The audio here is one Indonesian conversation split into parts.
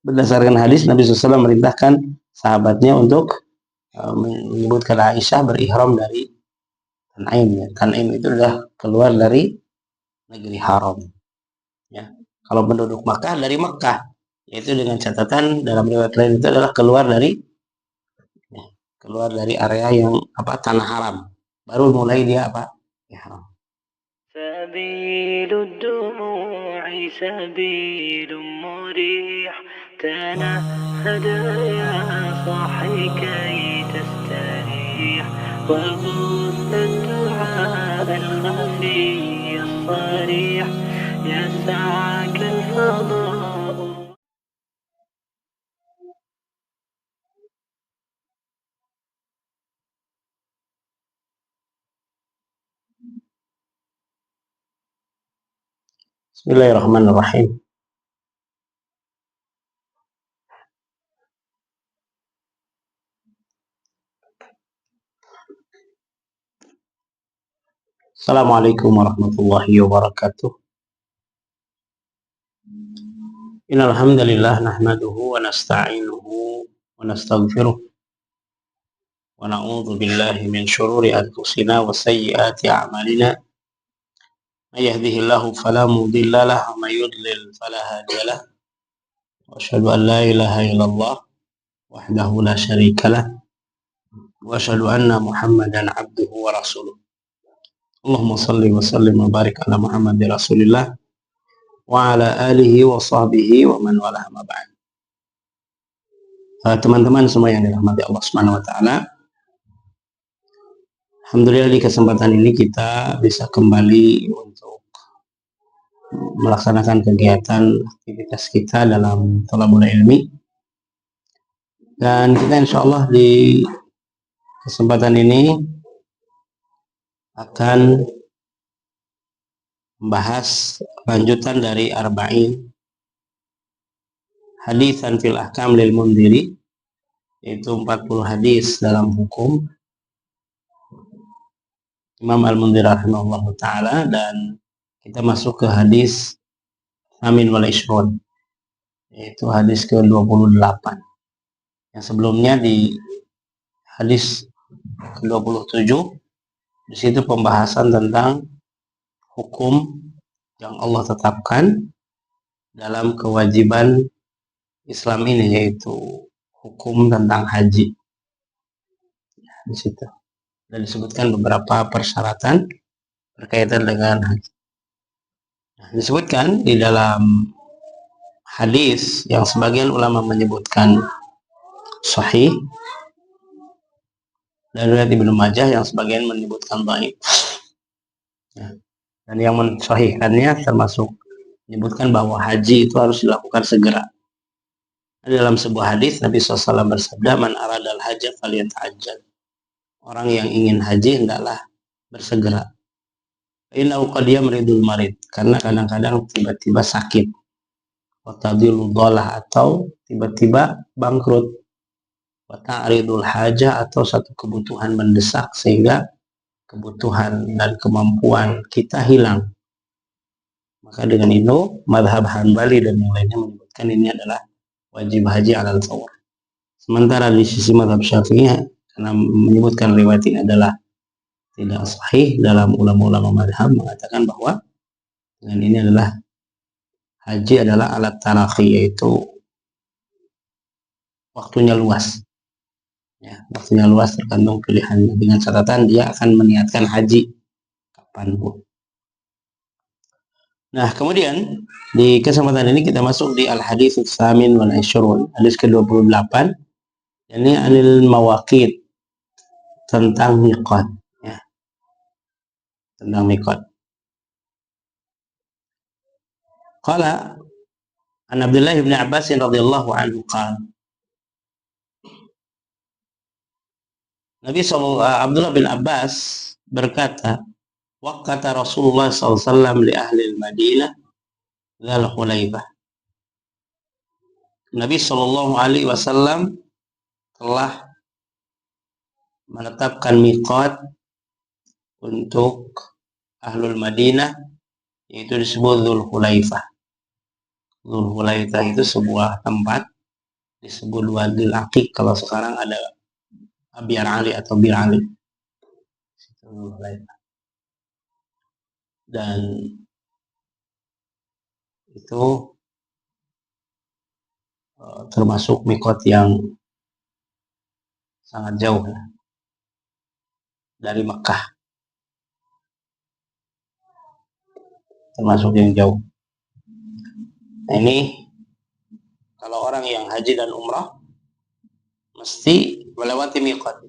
berdasarkan hadis Nabi SAW merintahkan sahabatnya untuk menyebutkan Aisyah berihram dari Tan'im. Ya. Tan'im itu adalah keluar dari negeri haram. Ya. Kalau penduduk Makkah dari Makkah, yaitu dengan catatan dalam riwayat lain itu adalah keluar dari area yang tanah haram. Baru mulai dia ihram. سبيل الدموع سبيل مريح تنهد يا صاحي كي تستريح وغص الدعاء الخفي الصريح يسعك الفضاء. Bismillahirrahmanirrahim. Assalamualaikum warahmatullahi wabarakatuh. Innal hamdalillah nahmaduhu wa nasta'inuhu wa nastaghfiruh wa na'udzu billahi min shururi anfusina wa sayyiati a'malina. May yahdihillahu fala mudilla lahu wa may yudlil fala hadiya lahu. Wa asyhadu an la ilaha illallah wahdahu la syarika lah wa asyhadu anna Muhammadan abduhu wa rasuluh. Allahumma shalli wa sallim wa barik ala Muhammadin Rasulillah wa ala alihi wa sahbihi wa man walah ma ba'd. Teman-teman semua yang dirahmati Allah Subhanahu wa taala. Alhamdulillah di kesempatan ini kita bisa kembali untuk melaksanakan kegiatan aktivitas kita dalam thalabul ilmi. Dan kita insyaallah di kesempatan ini akan membahas lanjutan dari Arba'in Hadisan fil Ahkam lil Mundhiri, yaitu 40 hadis dalam hukum Imam Al-Mundhiri rahimahullah ta'ala, dan kita masuk ke hadis Amin wal Ishrun, yaitu hadis ke-28. Yang sebelumnya di hadis ke-27, di situ pembahasan tentang hukum yang Allah tetapkan dalam kewajiban Islam ini, yaitu hukum tentang haji. Di situ dan disebutkan beberapa persyaratan berkaitan dengan haji. Disebutkan di dalam hadis yang sebagian ulama menyebutkan sahih, dan riwayat Ibnu Majah yang sebagian menyebutkan dhaif. Dan yang mensahihkannya termasuk menyebutkan bahwa haji itu harus dilakukan segera. Dalam sebuah hadis Nabi SAW bersabda, "Man aradal hajja falyata'ajjal." Orang yang ingin haji hendaklah bersegera. Innahu qad yamridul marid, karena kadang-kadang tiba-tiba sakit. Wa tadillu dhalah, atau tiba-tiba bangkrut. Wa ta'ridul hajah, atau satu kebutuhan mendesak sehingga kebutuhan dan kemampuan kita hilang. Maka dengan itu mazhab Hanbali dan yang lainnya menyebutkan ini adalah wajib haji alal fawr. Sementara di sisi mazhab Syafi'i, karena menyebutkan riwayat ini adalah tidak sahih, dalam ulama-ulama mazhab mengatakan bahwa dengan ini adalah haji adalah alat tarakhi, yaitu waktunya luas. Ya, waktunya luas tergantung pilihannya, dengan catatan dia akan meniatkan haji kapanpun. Nah, kemudian di kesempatan ini kita masuk di al-hadits Tsamin wal Ishrun, hadis ke-28, ini anil mawaqit, tentang miqat, ya. Tentang miqat. Qala an Abdullah bin Abbas radhiyallahu anhu qala, Abdullah bin Abbas berkata, waqata Rasulullah SAW li ahli al-Madinah Dzul Hulaifah. Nabi SAW telah menetapkan miqat untuk ahlul Madinah, yaitu disebut Dzul Hulaifah. Dzul Hulaifah itu sebuah tempat disebut Wadil Aqiq, kalau sekarang ada Abyar Ali atau Bir Ali. Dan itu termasuk mikot yang sangat jauh ya, dari Mekah, termasuk yang jauh. Nah ini kalau orang yang haji dan umrah mesti melewati mikot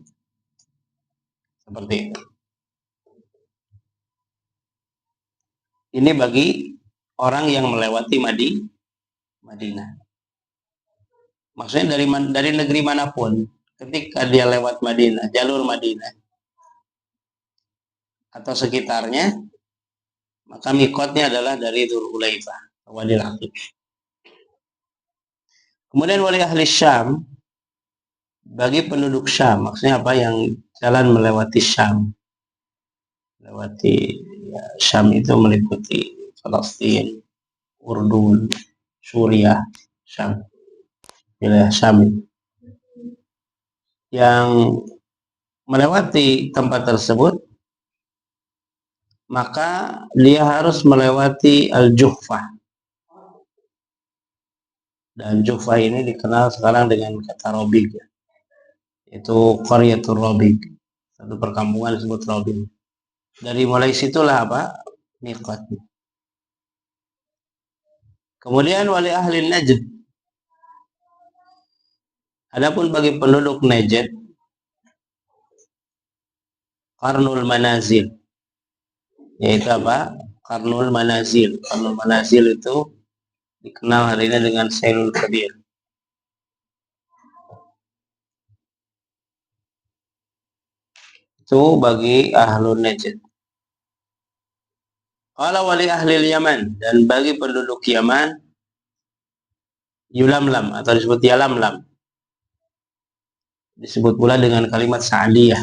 seperti itu. Ini bagi orang yang melewati Madinah. Maksudnya dari negeri manapun, ketika dia lewat Madinah, jalur Madinah atau sekitarnya, maka mikotnya adalah dari Dzulhulaifah, Wadil Aqiq. Kemudian wali ahli Syam, bagi penduduk Syam, maksudnya apa, yang jalan melewati Syam. Melewati ya, Syam itu meliputi Palestina, Urdun, Suriah, Syam, wilayah Syam. Yang melewati tempat tersebut, maka dia harus melewati Al-Juhfah. Dan Juhfah ini dikenal sekarang dengan kata Robig, itu Qaryatul Robig, satu perkampungan disebut Robig. Dari mulai situlah apa, miqatnya. Kemudian wali ahli Najd, adapun bagi penduduk Najd, Qarnul Manazil, yaitu apa, Qarnul Manazil. Qarnul Manazil itu dikenal hari ini dengan Sailul Kabir. Itu bagi ahlul Najd. Kalau wali ahli Yaman, dan bagi penduduk Yaman, Yulamlam atau disebut Yalamlam, disebut pula dengan kalimat Sa'diyah.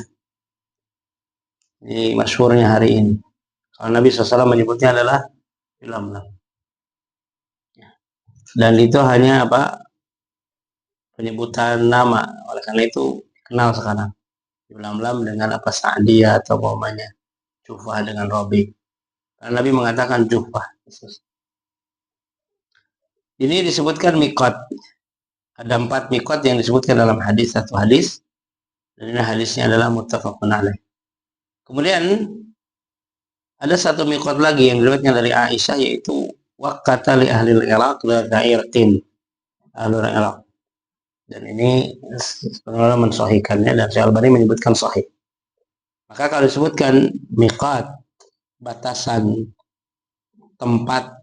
Ini masyhurnya hari ini. Kalau Nabi SAW menyebutnya adalah Yulamlam. Dan itu hanya apa, penyebutan nama, oleh karena itu kenal sekarang Yulamlam dengan apa, Sa'diyah atau umpamanya Juhfah dengan Robi. Karena Nabi mengatakan Juhfah. Ini disebutkan mikot. Ada 4 mikot yang disebutkan dalam hadis, satu hadis, dan ini hadisnya adalah muttafaqun alaih. Kemudian ada satu mikot lagi yang diriwayatkan dari Aisyah, yaitu waqata li ahli al-Iraq la ta'irqin, ahli al-Iraq. Dan ini sebenarnya mensahihkannya, dan Syekh Albani menyebutkan sahih. Maka kalau disebutkan miqat, batasan tempat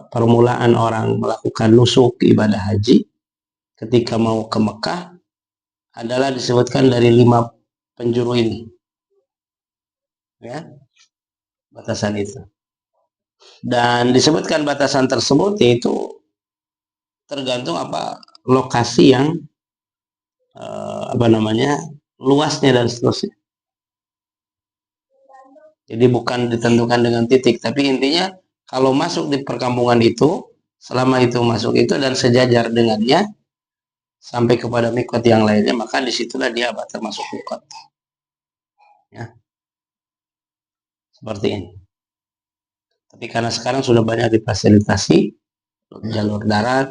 permulaan orang melakukan nusuk ibadah haji ketika mau ke Mekah, adalah disebutkan dari 5 penjuru ini, ya, batasan itu. Dan disebutkan batasan tersebut yaitu tergantung apa, lokasi yang luasnya dan seterusnya. Jadi bukan ditentukan dengan titik, tapi intinya kalau masuk di perkampungan itu, selama itu masuk itu dan sejajar dengannya sampai kepada mikot yang lainnya, maka disitulah dia termasuk mikot. Ya. Seperti ini. Tapi karena sekarang sudah banyak difasilitasi jalur darat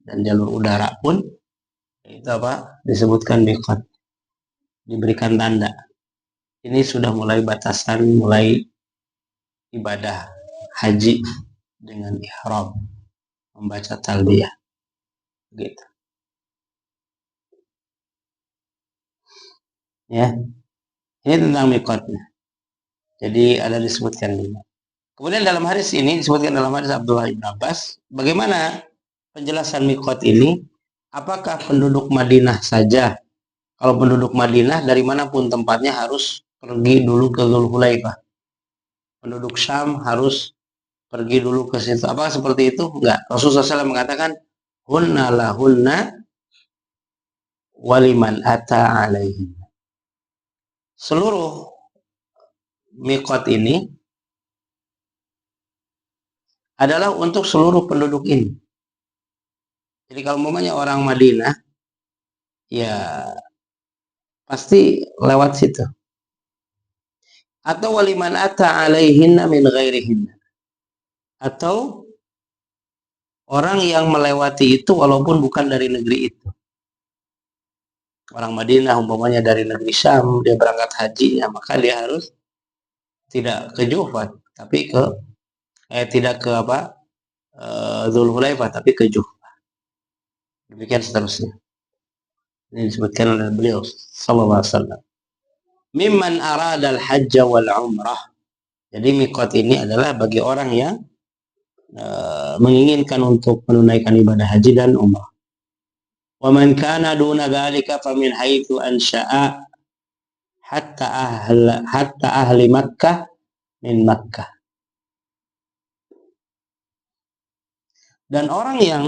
dan jalur udara pun, itu apa, disebutkan mikot, diberikan tanda. Ini sudah mulai batasan, mulai ibadah haji dengan ihram, membaca talbiyah, gitu. Ya, ini tentang mikotnya. Jadi ada disebutkan ini. Kemudian dalam hadis ini disebutkan dalam hadis Abdullah bin Abbas, bagaimana penjelasan mikot ini? Apakah penduduk Madinah saja? Kalau penduduk Madinah dari manapun tempatnya harus pergi dulu ke Dzulhulaifah. Penduduk Syam harus pergi dulu ke situ. Apakah seperti itu? Enggak. Rasulullah SAW mengatakan, hunna lahunna waliman ata alaihim. Seluruh mikot ini adalah untuk seluruh penduduk ini. Jadi kalau umpamanya orang Madinah, ya pasti lewat situ. Atau waliman ata alaihinna min ghairihinna. Atau orang yang melewati itu walaupun bukan dari negeri itu. Orang Madinah umpamanya dari negeri Syam, dia berangkat haji, ya maka dia harus tidak ke Juhfa, tapi tidak ke apa? Dzulhulaifah, tapi ke Juhfa. Demikian seterusnya. Ini disebutkan oleh beliau sallallahu alaihi wasallam. Mimman aradal hajja wal umrah. Jadi miqat ini adalah bagi orang yang menginginkan untuk menunaikan ibadah haji dan umrah. Wa man kana duna dzalika famin haitsu ansha'a hatta ahli Makkah min Makkah. Dan orang yang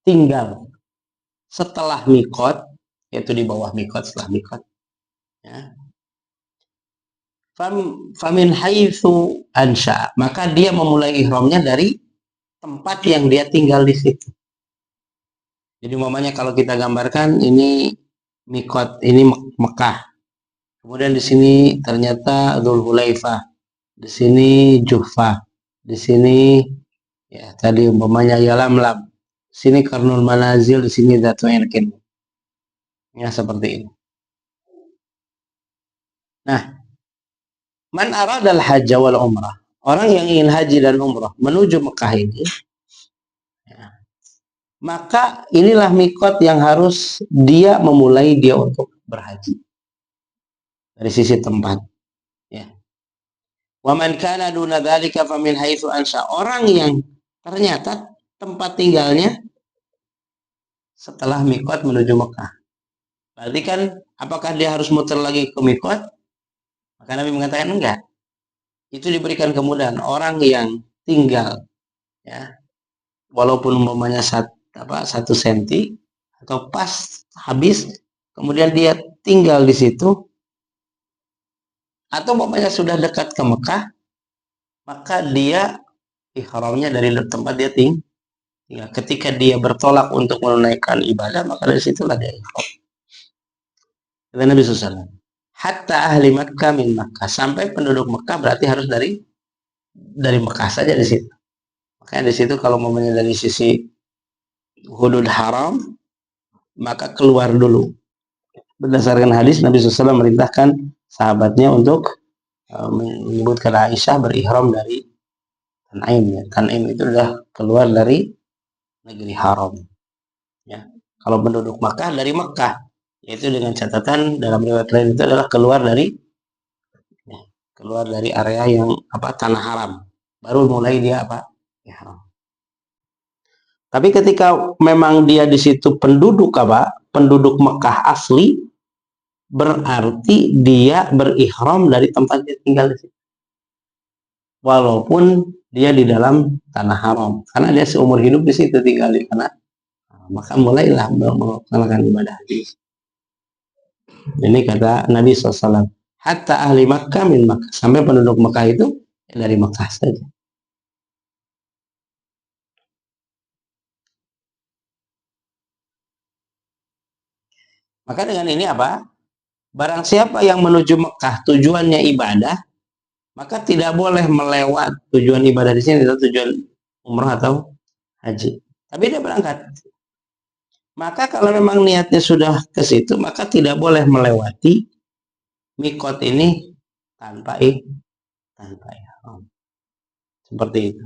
tinggal setelah miqat, yaitu di bawah miqat, setelah miqat, ya, famin haitsu ansha, maka dia memulai ihramnya dari tempat yang dia tinggal di situ. Jadi umpamanya kalau kita gambarkan ini miqat, ini Mekah. Kemudian di sini ternyata Dzulhulaifah, di sini Juhfah, di sini ya tadi umpamanya Yalamlam, di sini Qarnul Manazil, di sini Dzatu Irqin. Ya seperti ini. Nah, man aradal hajja wal umrah, orang yang ingin haji dan umrah menuju Mekah ini, ya, maka inilah miqat yang harus dia memulai dia untuk berhaji dari sisi tempat, ya. Wa man kana duna dzalika famin haitsu ansha, orang yang ternyata tempat tinggalnya setelah miqat menuju Mekah. Berarti kan apakah dia harus muter lagi ke miqat? Maka Nabi mengatakan enggak. Itu diberikan kemudahan orang yang tinggal, ya, walaupun umpamanya 1 senti atau pas habis, kemudian dia tinggal di situ, atau umpamanya sudah dekat ke Mekah, maka dia ihramnya dari tempat dia tinggal. Ketika dia bertolak untuk menunaikan ibadah, maka dari situlah dia ihram. Kata Nabi SAW, hatta ahli Makkah min Makkah, sampai penduduk Mekah, berarti harus dari Mekah saja di situ. Makanya di situ kalau umpamanya dari sisi hudud haram, maka keluar dulu. Berdasarkan hadis, Nabi SAW merintahkan sahabatnya untuk menyebutkan Aisyah berihram dari Tan'im. Ya. Tan'im itu sudah keluar dari negeri haram. Ya. Kalau penduduk Makkah dari Mekah, yaitu dengan catatan dalam riwayat lain itu adalah keluar dari area yang tanah haram. Baru mulai dia ihram. Tapi ketika memang dia di situ penduduk Mekah asli, berarti dia berihram dari tempat dia tinggal di situ. Walaupun dia di dalam tanah haram, karena dia seumur hidup di situ tinggal di tanah, maka mulailah melaksanakan ibadah haji. Ini kata Nabi SAW, hatta ahli Makkah min Makkah, sampai penduduk Mekah itu dari Mekah saja. Maka dengan ini barang siapa yang menuju Mekah tujuannya ibadah, maka tidak boleh melewat tujuan ibadah di sini atau tujuan umrah atau haji. Tapi dia berangkat. Maka kalau memang niatnya sudah ke situ, maka tidak boleh melewati miqat ini tanpa ihram. Seperti itu.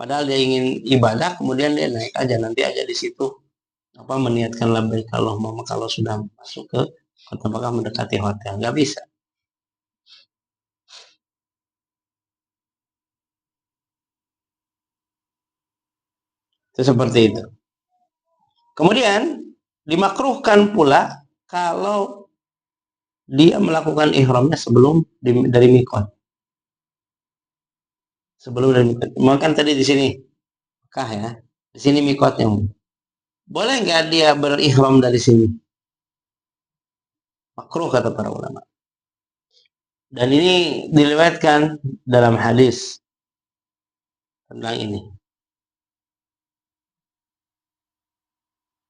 Padahal dia ingin ibadah, kemudian dia naik aja, nanti aja di situ meniatkan labbaik Allahumma, kalau sudah masuk ke kota Mekah mendekati hotel, nggak bisa. Itu seperti itu. Kemudian dimakruhkan pula kalau dia melakukan ihramnya sebelum dari miqat. Sebelum dari miqat. Makan tadi di sini Mekah ya. Di sini miqatnya. Boleh nggak dia berihram dari sini? Makruh kata para ulama. Dan ini diriwayatkan dalam hadis tentang ini.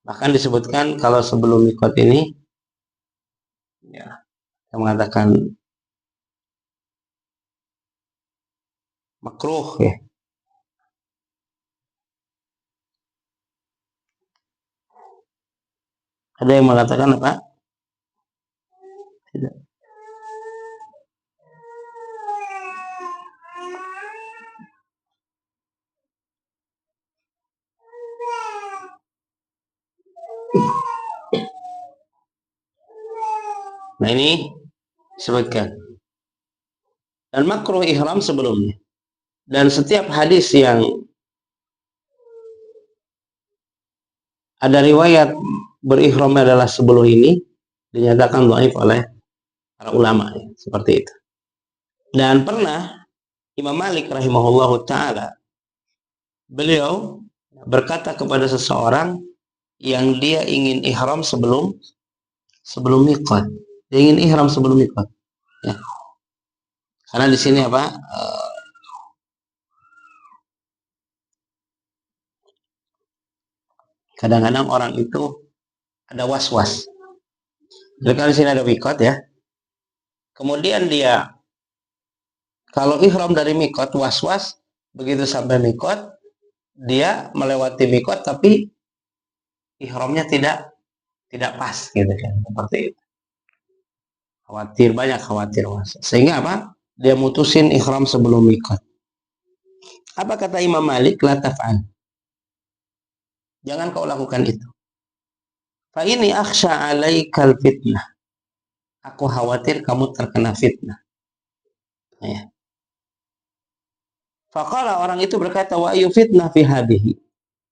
Bahkan disebutkan kalau sebelum mikot ini, ya, yang mengatakan makruh ya. Ada yang mengatakan apa? Tidak. Nah ini disebutkan. Dan makruh ihram sebelumnya. Dan setiap hadis yang ada riwayat berihramnya adalah sebelum ini dinyatakan dhaif oleh para ulama ya, seperti itu. Dan pernah Imam Malik rahimahullahu taala beliau berkata kepada seseorang yang dia ingin ihram sebelum miqat. Dia ingin ihram sebelum miqat. Ya. Karena di sini apa? Kadang-kadang orang itu ada was-was. Jadi kalau di sini ada miqat ya. Kemudian dia kalau ihram dari mikot was-was, begitu sampai mikot dia melewati mikot tapi ihramnya tidak pas gitu kan, seperti itu. Banyak khawatir was. Sehingga apa? Dia mutusin ihram sebelum mikot. Apa kata Imam Malik? La taf'al. Jangan kau lakukan itu. Fa ini akhsha 'alaikal fitnah. Aku khawatir kamu terkena fitnah. Ya. Faqala, orang itu berkata, wa ayu fitnah fi hadhihi.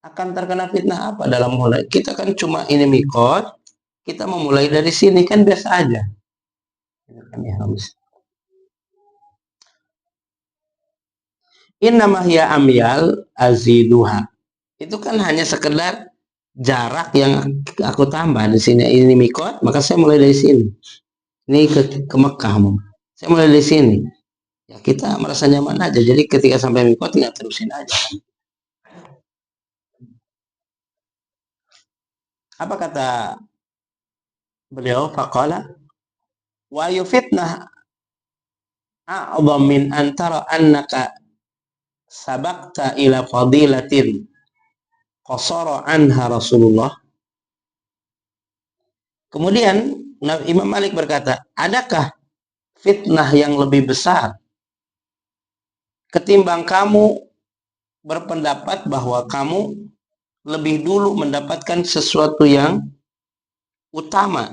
Akan terkena fitnah apa dalam mulai? Kita kan cuma ini mikot, kita memulai dari sini kan biasa aja. Innama hiya amyal aziduha. Itu kan hanya sekedar jarak yang aku tambah di sini. Ini mikot, maka saya mulai dari sini. Ini ke Mekah, saya mulai dari sini. Ya kita merasa nyaman aja. Jadi ketika sampai mikot tinggal terusin aja. Apa kata beliau? Faqala wa yufitnah a'dham min antara annaka sabaqta ila fadilatin qasara anha Rasulullah. Kemudian Imam Malik berkata, adakah fitnah yang lebih besar ketimbang kamu berpendapat bahwa kamu lebih dulu mendapatkan sesuatu yang utama,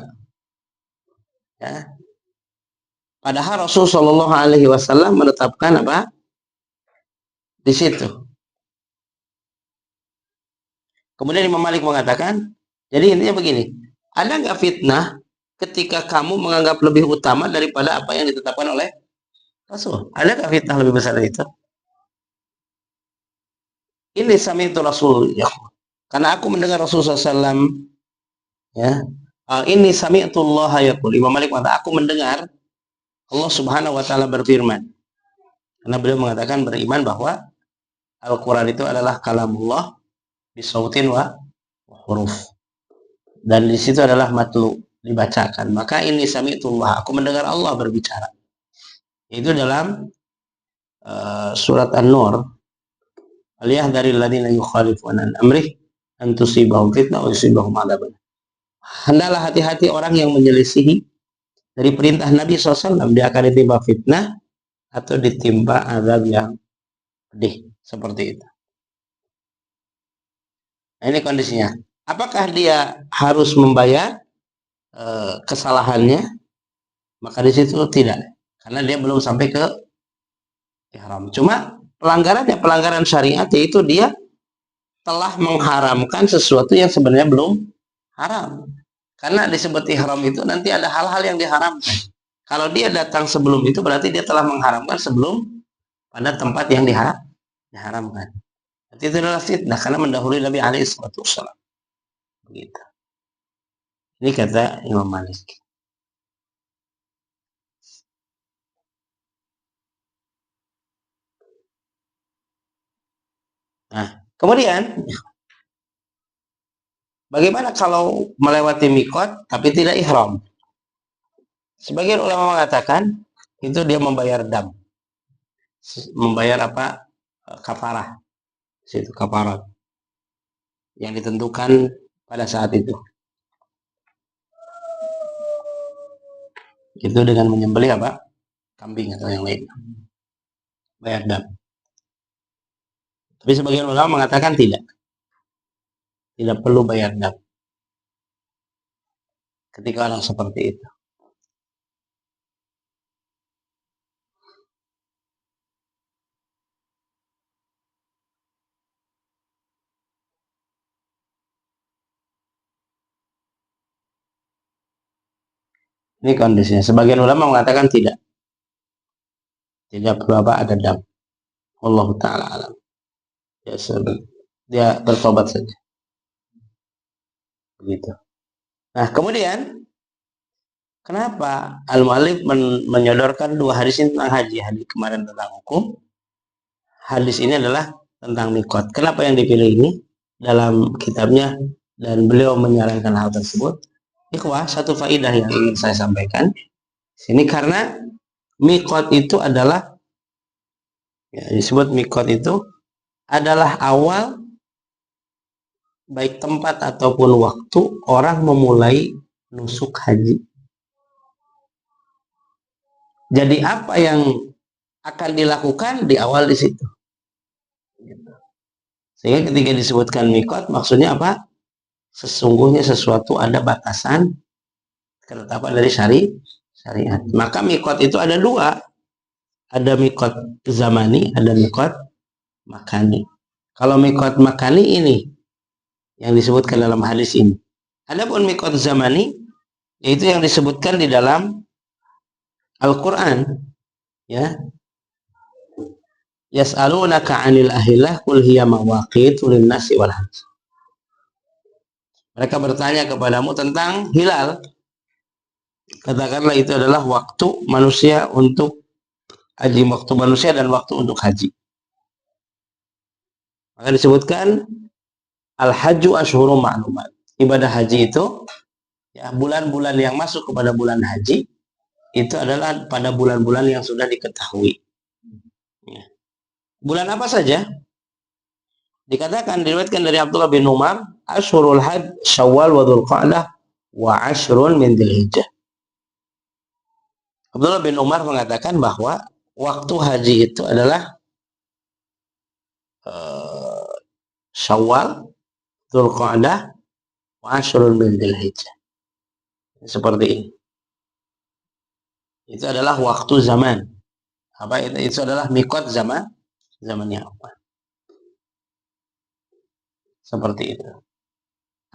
ya. Padahal Rasulullah Shallallahu Alaihi Wasallam menetapkan apa di situ. Kemudian Imam Malik mengatakan, jadi intinya begini, ada nggak fitnah ketika kamu menganggap lebih utama daripada apa yang ditetapkan oleh Rasul? Ada nggak fitnah lebih besar dari itu? Ini sami itu Rasul, ya. Karena aku mendengar Rasulullah SAW, ya. Ini sami itu Allah yaqul. Imam Malik mengatakan, aku mendengar Allah Subhanahu Wa Taala berfirman. Karena beliau mengatakan beriman bahwa Al-Quran itu adalah kalamullah bisautin wa huruf. Dan di situ adalah matlu, dibacakan. Maka ini sami'tullah, aku mendengar Allah berbicara. Itu dalam surat An-Nur. Aliyah dari ladina yukhalifuna an amrih an tusibahum fitnah wa yusibahum adzabun. Hendaklah hati-hati orang yang menyelisihi dari perintah Nabi SAW, dia akan ditimpa fitnah atau ditimpa azab yang pedih, seperti itu. Nah, ini kondisinya. Apakah dia harus membayar kesalahannya? Maka di situ tidak, karena dia belum sampai ke ihram. Cuma pelanggaran syariat, yaitu dia telah mengharamkan sesuatu yang sebenarnya belum haram. Karena disebut ihram itu nanti ada hal-hal yang diharamkan. Kalau dia datang sebelum itu berarti dia telah mengharamkan sebelum pada tempat yang diharamkan. Berarti itu adalah fitnah karena mendahului Nabi alaihi wasallam. Begitu. Ini kata Imam Malik. Nah, kemudian Bagaimana kalau melewati mikot tapi tidak ihram? Sebagian ulama mengatakan itu dia membayar dam, membayar apa? Kafarah, situ kafarat yang ditentukan pada saat itu. Itu dengan menyembelih apa? Kambing atau yang lain. Bayar dam. Tapi sebagian ulama mengatakan tidak. Tidak perlu bayar dam ketika orang seperti itu. Ini kondisinya. Sebagian ulama mengatakan tidak. Tidak perlu apa ada dam. Allah Ta'ala alam. Dia bertobat saja. Begitu. Nah, kemudian kenapa Al-Mu'allif menyodorkan dua hadis ini tentang haji? Hadis kemarin tentang hukum. Hadis ini adalah tentang mikot. Kenapa yang dipilih ini dalam kitabnya dan beliau menyarankan hal tersebut? Ikhwah, satu faidah yang ingin saya sampaikan sini, karena mikot itu adalah disebut mikot itu adalah awal baik tempat ataupun waktu orang memulai nusuk haji. Jadi apa yang akan dilakukan di awal di situ. Sehingga ketika disebutkan mikot, maksudnya apa? Sesungguhnya sesuatu ada batasan ketetapan dari syariat. Maka mikot itu ada dua. Ada mikot zamani, ada mikot makani. Kalau mikot makani ini yang disebutkan dalam hadis ini. Adapun mikot zamani, yaitu yang disebutkan di dalam Al-Quran, ya. Yas'alunaka 'anil ahillah qul hiya mawaqitu lin-nasi wal hajj. Mereka bertanya kepadamu tentang hilal. Katakanlah itu adalah waktu manusia untuk haji, waktu manusia dan waktu untuk haji. Maka disebutkan al-hajju asyhurum ma'lumat. Ibadah haji itu ya, bulan-bulan yang masuk kepada bulan haji itu adalah pada bulan-bulan yang sudah diketahui. Ya. Bulan apa saja? Dikatakan, diriwayatkan dari Abdullah bin Umar, asyhurul hajj Syawal wa Dzulqa'dah wa asyrun min Dzulhijjah. Abdullah bin Umar mengatakan bahwa waktu haji itu adalah Syawal, Dzulqa'dah, wa asyrun min Dzulhijjah. Seperti ini. Itu adalah waktu zaman. Apa itu adalah mikot zamannya apa? Seperti itu.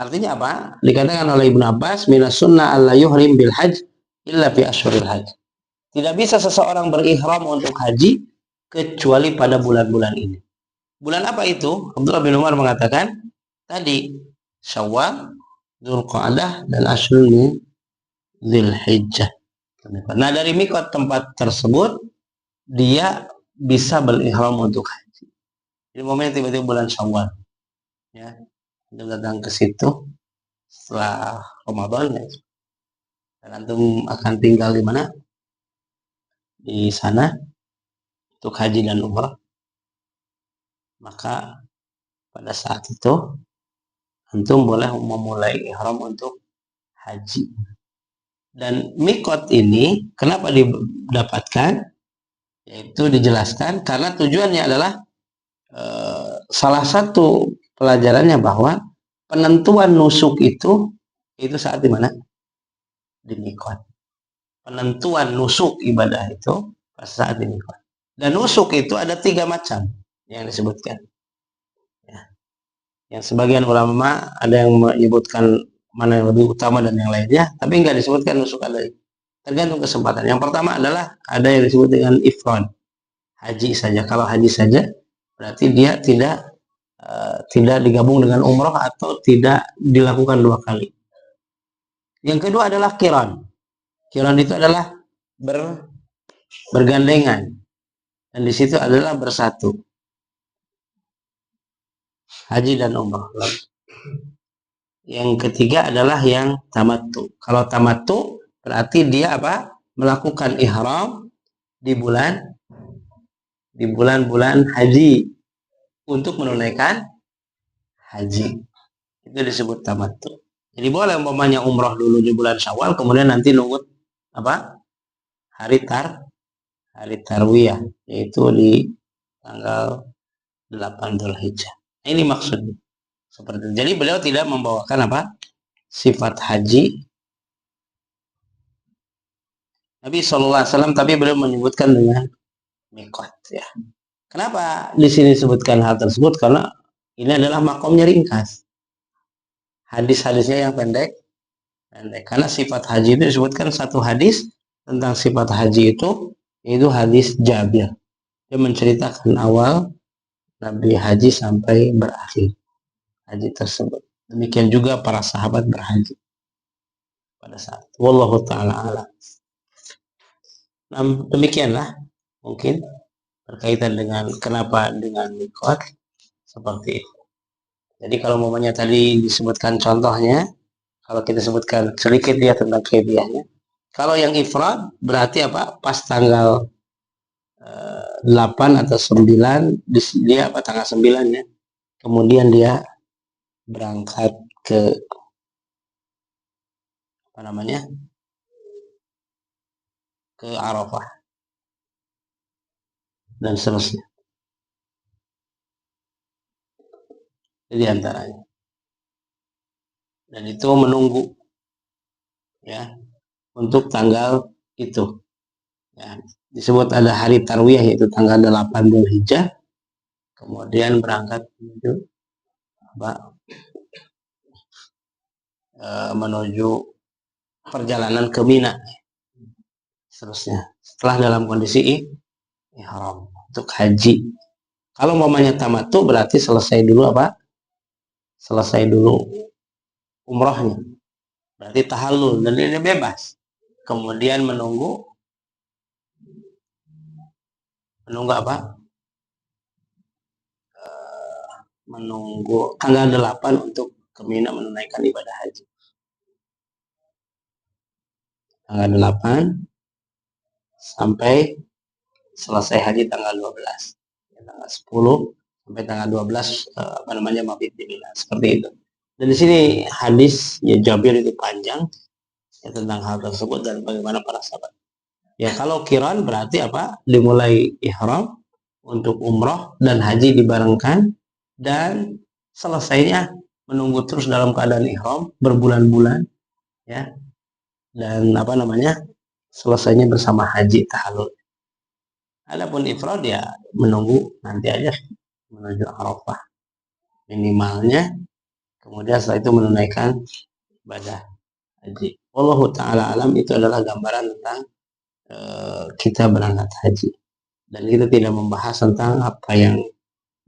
Artinya apa? Dikatakan oleh Ibnu Abbas, minas sunnah alla yuhrim bil hajj illa fi asyhuril hajj. Tidak bisa seseorang berihram untuk haji kecuali pada bulan-bulan ini. Bulan apa itu? Abdullah bin Umar mengatakan tadi Syawal, Dzulqa'dah dan asyrun min Dzulhijjah. Nah, dari mikot tempat tersebut dia bisa berihram untuk haji. Jadi momennya tiba-tiba bulan Syawal. Ya, kita datang ke situ setelah Ramadan ya. Dan antum akan tinggal di mana? Di sana untuk haji dan umrah. Maka pada saat itu antum boleh memulai ihram untuk haji. Dan mikot ini kenapa didapatkan? Yaitu dijelaskan karena tujuannya adalah salah satu pelajarannya bahwa penentuan nusuk itu saat di mana? Di mikot. Penentuan nusuk ibadah itu pada saat di mikot. Dan nusuk itu ada 3 macam yang disebutkan. Ya. Yang sebagian ulama ada yang menyebutkan mana yang lebih utama dan yang lainnya, tapi nggak disebutkan nusuk ada. Tergantung kesempatan. Yang pertama adalah ada yang disebut dengan ifrad, haji saja. Kalau haji saja berarti dia tidak digabung dengan umroh atau tidak dilakukan 2 kali. Yang kedua adalah qiran. Qiran itu adalah bergandengan, dan di situ adalah bersatu haji dan umroh. Yang ketiga adalah yang tamattu. Kalau tamattu berarti dia apa? Melakukan ihram di bulan-bulan haji untuk menunaikan haji. Itu disebut tamattu. Jadi boleh umpamanya umroh dulu di bulan Syawal, kemudian nanti nunggu apa? Hari tarwiyah, yaitu di tanggal 8 Dzulhijjah. Ini maksudnya. Seperti itu. Jadi beliau tidak membawakan apa? Sifat haji Nabi SAW, tapi beliau menyebutkan dengan mikot ya. Kenapa di sini disebutkan hal tersebut? Karena ini adalah makomnya ringkas. Hadis-hadisnya yang pendek. Karena sifat haji itu disebutkan satu hadis tentang sifat haji itu hadis Jabir. Dia menceritakan awal Nabi haji sampai berakhir haji tersebut. Demikian juga para sahabat berhaji pada saat. Wallahu taala alam. Nah, demikianlah mungkin berkaitan dengan kenapa dengan mikot seperti itu. Jadi kalau momennya tadi disebutkan contohnya, kalau kita sebutkan sedikit dia tentang kaifiahnya. Kalau yang ifrad berarti apa? Pas tanggal 8 atau 9 dia apa tanggal 9 ya. Kemudian dia berangkat ke apa namanya? Ke Arafah dan seterusnya. Jadi antaranya. Dan itu menunggu ya untuk tanggal itu. Ya, disebut ada hari tarwiyah yaitu tanggal 8 Dzulhijjah. Kemudian berangkat menuju apa? Menuju perjalanan ke Mina seterusnya. Setelah dalam kondisi ihram untuk haji. Kalau umpamanya tamattu berarti selesai dulu apa? Selesai dulu umrohnya. Berarti tahallul dan ini bebas. Kemudian menunggu apa? Menunggu tanggal 8 untuk ke Mina menunaikan ibadah haji. Tanggal 8 sampai selesai haji tanggal 12. Tanggal 10 sampai tanggal 12 apa namanya mabit di Mina. Seperti itu. Dan di sini hadis ya Jabir itu panjang ya, tentang hal tersebut dan bagaimana para sahabat. Ya kalau kiran berarti apa? Dimulai ihram untuk umroh dan haji dibarengkan dan selesainya menunggu terus dalam keadaan ihram berbulan-bulan ya. Dan apa namanya? Selesainya bersama haji tahallul. Adapun ifrad ya menunggu nanti aja menuju Arafah minimalnya, kemudian setelah itu menunaikan ibadah haji. Wallahu taala alam. Itu adalah gambaran tentang kita berangkat haji, dan kita tidak membahas tentang apa yang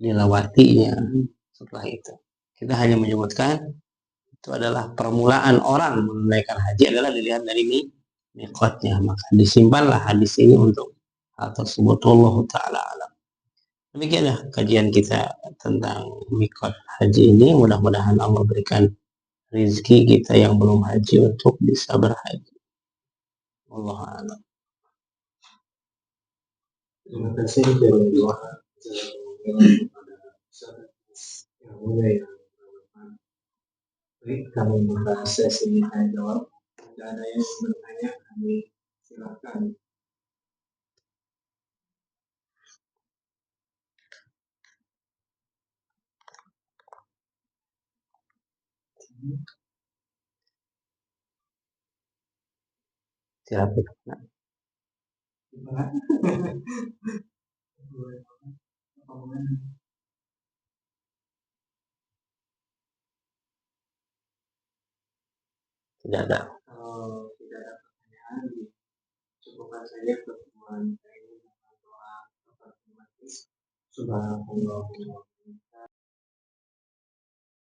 dilewatinya setelah itu. Kita hanya menyebutkan itu adalah permulaan orang menunaikan haji adalah dilihat dari miqatnya, maka disimpanlah hadis ini untuk hal tersebut. Wallahu taala alam. Demikianlah kajian kita tentang miqat haji ini. Mudah-mudahan Allah berikan rezeki kita yang belum haji untuk bisa berhaji. Wallahu a'lam. Terima kasih dari doa yang mulia yang bermanfaat. Baik, kami membahas sesi tanya jawab. Jika ada yang bertanya, kami silakan. Silakan. Tidak ada. Kalau tidak ada pertanyaan, cukupkan saja pertemuan ini dengan doa otomatis. Subhanallah.